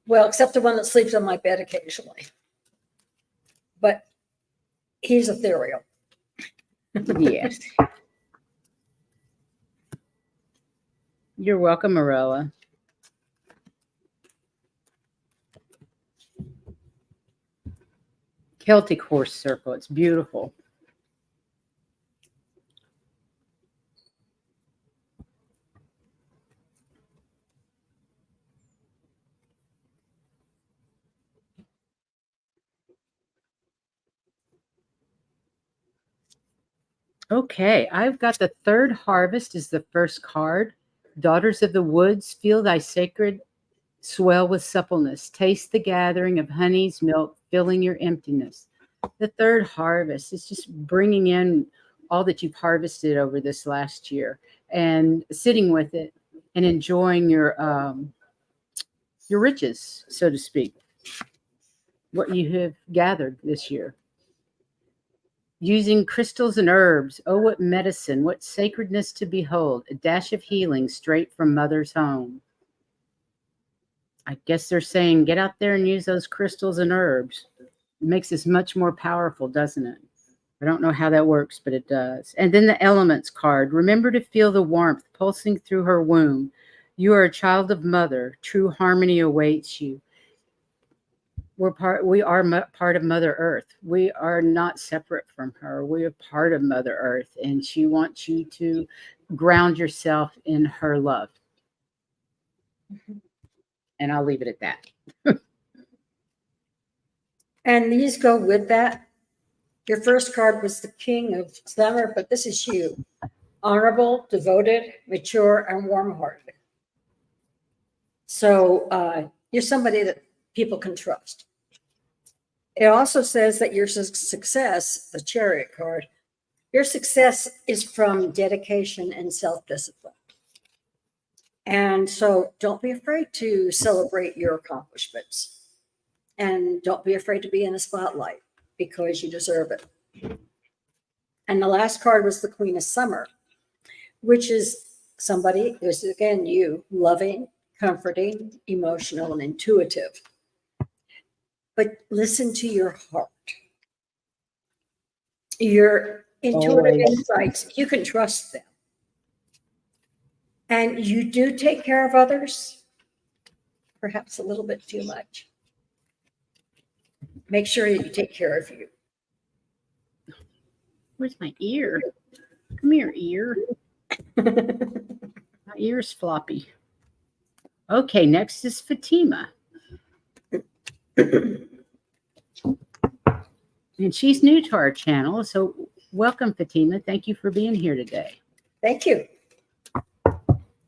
Well, except the one that sleeps on my bed occasionally. But he's ethereal. Yes. You're welcome, Morella. Celtic horse circle. It's beautiful. Okay, I've got the third harvest is the first card. Daughters of the woods, feel thy sacred swell with suppleness. Taste the gathering of honey's milk, filling your emptiness. The third harvest is just bringing in all that you've harvested over this last year and sitting with it and enjoying your riches, so to speak, what you have gathered this year. Using crystals and herbs, oh, what medicine, what sacredness to behold, a dash of healing straight from mother's home. I guess they're saying get out there and use those crystals and herbs. It makes us much more powerful, doesn't it? I don't know how that works, but it does. And then the elements card. Remember to feel the warmth pulsing through her womb. You are a child of mother. True harmony awaits you. We are part of Mother Earth. We are not separate from her. We are part of Mother Earth, and she wants you to ground yourself in her love. And I'll leave it at that. And these go with that. Your first card was the King of Summer, but this is you. Honorable, devoted, mature, and warm-hearted. So you're somebody that people can trust. It also says that your success, the Chariot card, your success is from dedication and self-discipline. And so don't be afraid to celebrate your accomplishments. And don't be afraid to be in the spotlight because you deserve it. And the last card was the Queen of Summer, which is somebody, this is again you, loving, comforting, emotional, and intuitive. But listen to your heart. Your intuitive insights, you can trust them. And you do take care of others, perhaps a little bit too much. Make sure you take care of you. Where's my ear? Come here, ear. My ear's floppy. Okay, next is Fatima. And she's new to our channel, so welcome, Fatima. Thank you for being here today. Thank you.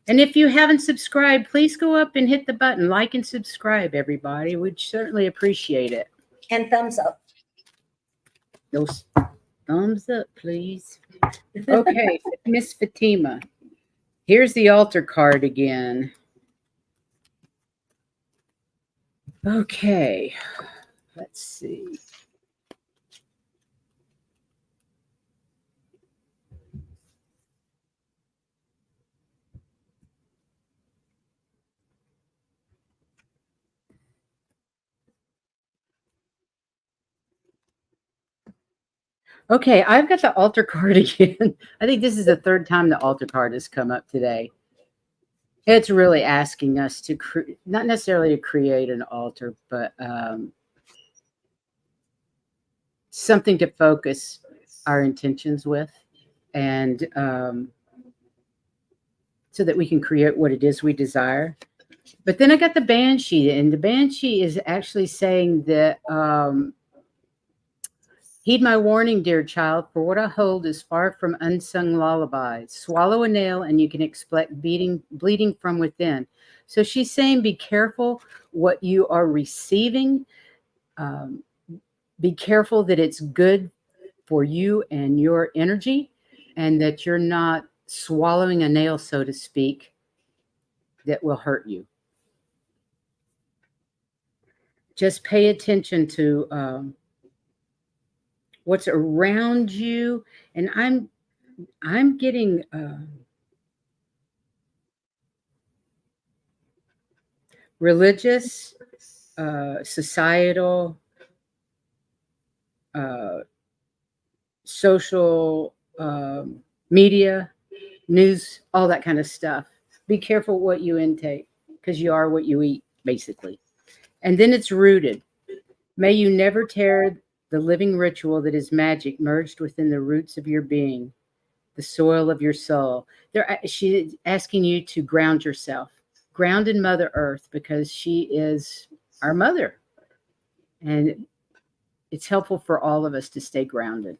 And if you haven't subscribed, please go up and hit the button. Like and subscribe, everybody. We'd certainly appreciate it. And thumbs up. Those thumbs up, please. Okay, Miss Fatima. Here's the altar card again. Okay, let's see. Okay, I've got the altar card again. I think this is the third time the altar card has come up today. It's really asking us to not necessarily to create an altar, but something to focus our intentions with, and so that we can create what it is we desire. But then I got the Banshee, and the Banshee is actually saying that heed my warning, dear child, for what I hold is far from unsung lullabies. Swallow a nail and you can expect bleeding from within. So she's saying be careful what you are receiving. Be careful that it's good for you and your energy, and that you're not swallowing a nail, so to speak, that will hurt you. Just pay attention to what's around you. And I'm getting religious, societal, social, media, news, all that kind of stuff. Be careful what you intake, because you are what you eat, basically. And then it's rooted. May you never tear the living ritual that is magic merged within the roots of your being, the soil of your soul. She's asking you to ground yourself, ground in Mother Earth, because she is our mother. And it's helpful for all of us to stay grounded.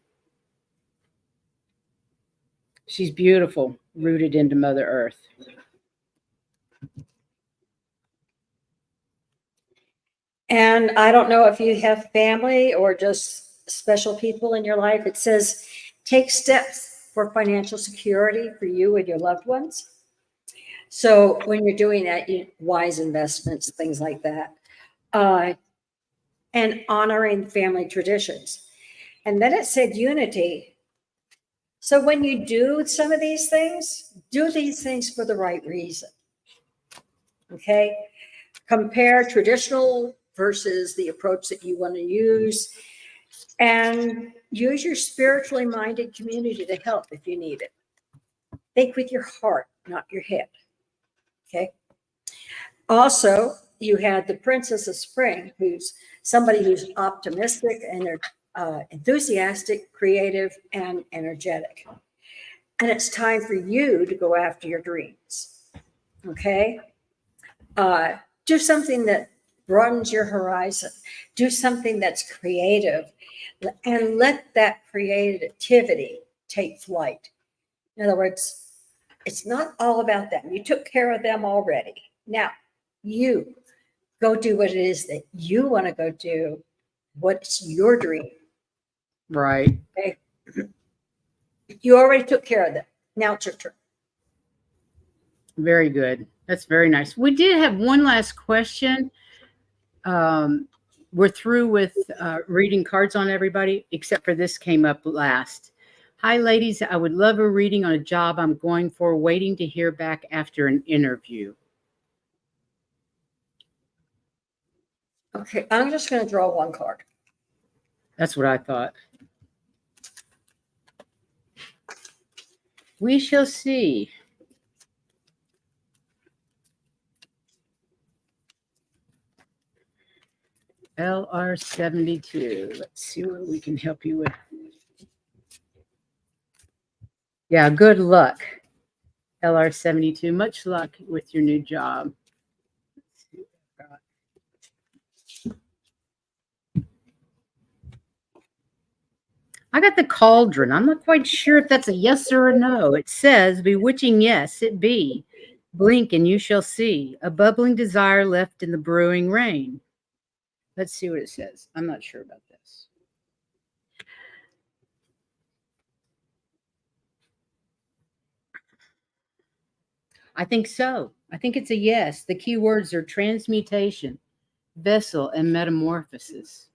She's beautiful, rooted into Mother Earth. And I don't know if you have family or just special people in your life. It says, take steps for financial security for you and your loved ones. So when you're doing that, wise investments, things like that, and honoring family traditions. And then it said unity. So when you do some of these things, do these things for the right reason. Okay? Compare traditional versus the approach that you want to use, and use your spiritually minded community to help if you need it. Think with your heart, not your head. Okay? Also, you had the Princess of Spring, who's somebody who's optimistic and they're enthusiastic, creative, and energetic. And it's time for you to go after your dreams. Okay? Do something that broadens your horizon. Do something that's creative, and let that creativity take flight. In other words, it's not all about them. You took care of them already. Now, you go do what it is that you want to go do. What's your dream? Right. Okay. You already took care of them. Now it's your turn. Very good. That's very nice. We did have one last question. We're through with reading cards on everybody, except for this came up last. Hi, ladies. I would love a reading on a job I'm going for, waiting to hear back after an interview. Okay, I'm just going to draw one card. That's what I thought. We shall see. LR72. Let's see what we can help you with. Yeah, good luck. LR72. Much luck with your new job. I got the cauldron. I'm not quite sure if that's a yes or a no. It says, bewitching yes, it be. Blink and you shall see. A bubbling desire left in the brewing rain. Let's see what it says. I'm not sure about this. I think so. I think it's a yes. The key words are transmutation, vessel, and metamorphosis.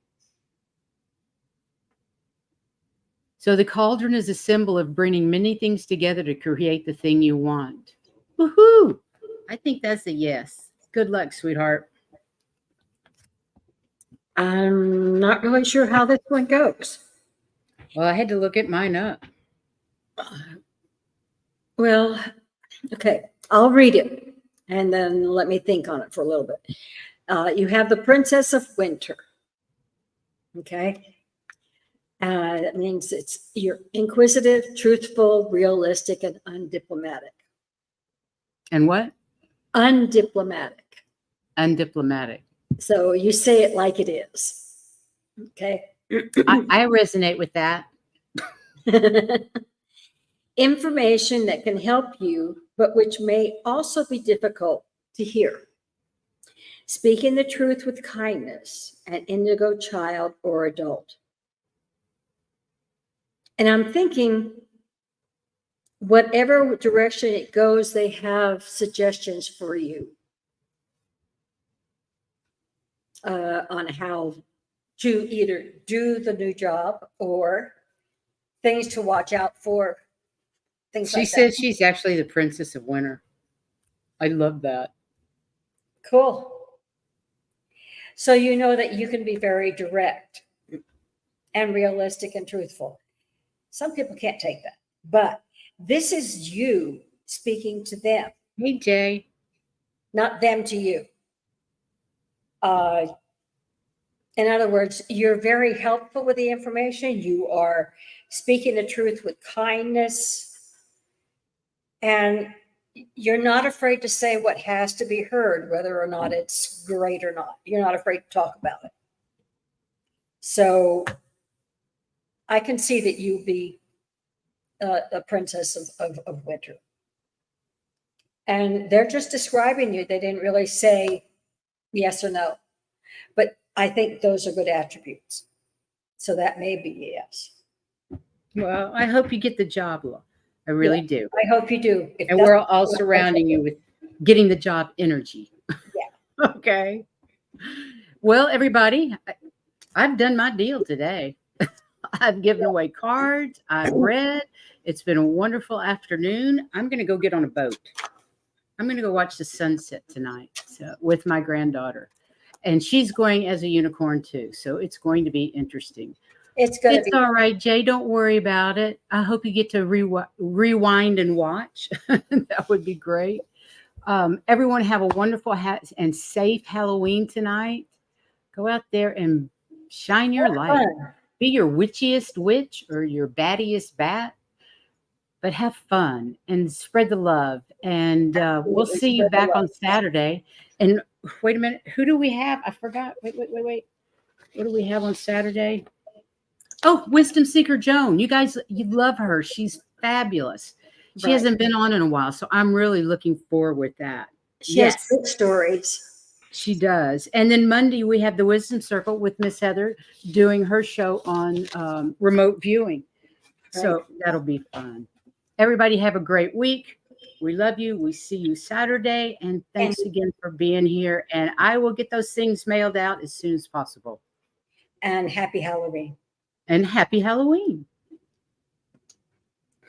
So the cauldron is a symbol of bringing many things together to create the thing you want. Woohoo! I think that's a yes. Good luck, sweetheart. I'm not really sure how this one goes. Well, I had to look at mine up. Well, okay, I'll read it and then let me think on it for a little bit. You have the Princess of Winter. Okay. That means you're inquisitive, truthful, realistic, and undiplomatic. And what? Undiplomatic. Undiplomatic. So you say it like it is. Okay. I resonate with that. Information that can help you, but which may also be difficult to hear. Speaking the truth with kindness, an indigo child or adult. And I'm thinking, whatever direction it goes, they have suggestions for you on how to either do the new job or things to watch out for. Things She like says that. she's actually the Princess of Winter. I love that. Cool. So you know that you can be very direct and realistic and truthful. Some people can't take that, but this is you speaking to them, Hey, Jay. not them to you. In other words, you're very helpful with the information. You are speaking the truth with kindness, and you're not afraid to say what has to be heard, whether or not it's great or not. You're not afraid to talk about it. So I can see that you be the princess of winter. And they're just describing you. They didn't really say yes or no. But I think those are good attributes. So that may be yes. Well, I hope you get the job, Laura. I really do. I hope you do. If And that's we're all what surrounding you with getting the job energy. Yeah. Okay. Well, everybody, I've done my deal today. I've given away cards. I've read. It's been a wonderful afternoon. I'm going to go get on a boat. I'm going to go watch the sunset tonight with my granddaughter. And she's going as a unicorn too. So it's going to be interesting. It's going to It's be all right, Jay. Don't worry about it. I hope you get to rewind and watch. That would be great. Everyone have a wonderful and safe Halloween tonight. Go out there and shine your light. fun. Be your witchiest witch or your battiest bat, but have fun and spread the love. And we'll Absolutely. see you Spread the back love. on Saturday. And wait a minute. Who do we have? I forgot. Wait. What do we have on Saturday? Oh, Wisdom Seeker Joan. You guys, you love her. She's fabulous. She Right. hasn't been on in a while, so I'm really looking forward to that. She has good stories. She does. And then Monday, we have the Wisdom Circle with Miss Heather doing her show on remote viewing. So that'll be fun. Everybody have a great week. We love you. We see you Saturday. And thanks again for being here. And I will get those things mailed out as soon as possible. And happy Halloween. And happy Halloween.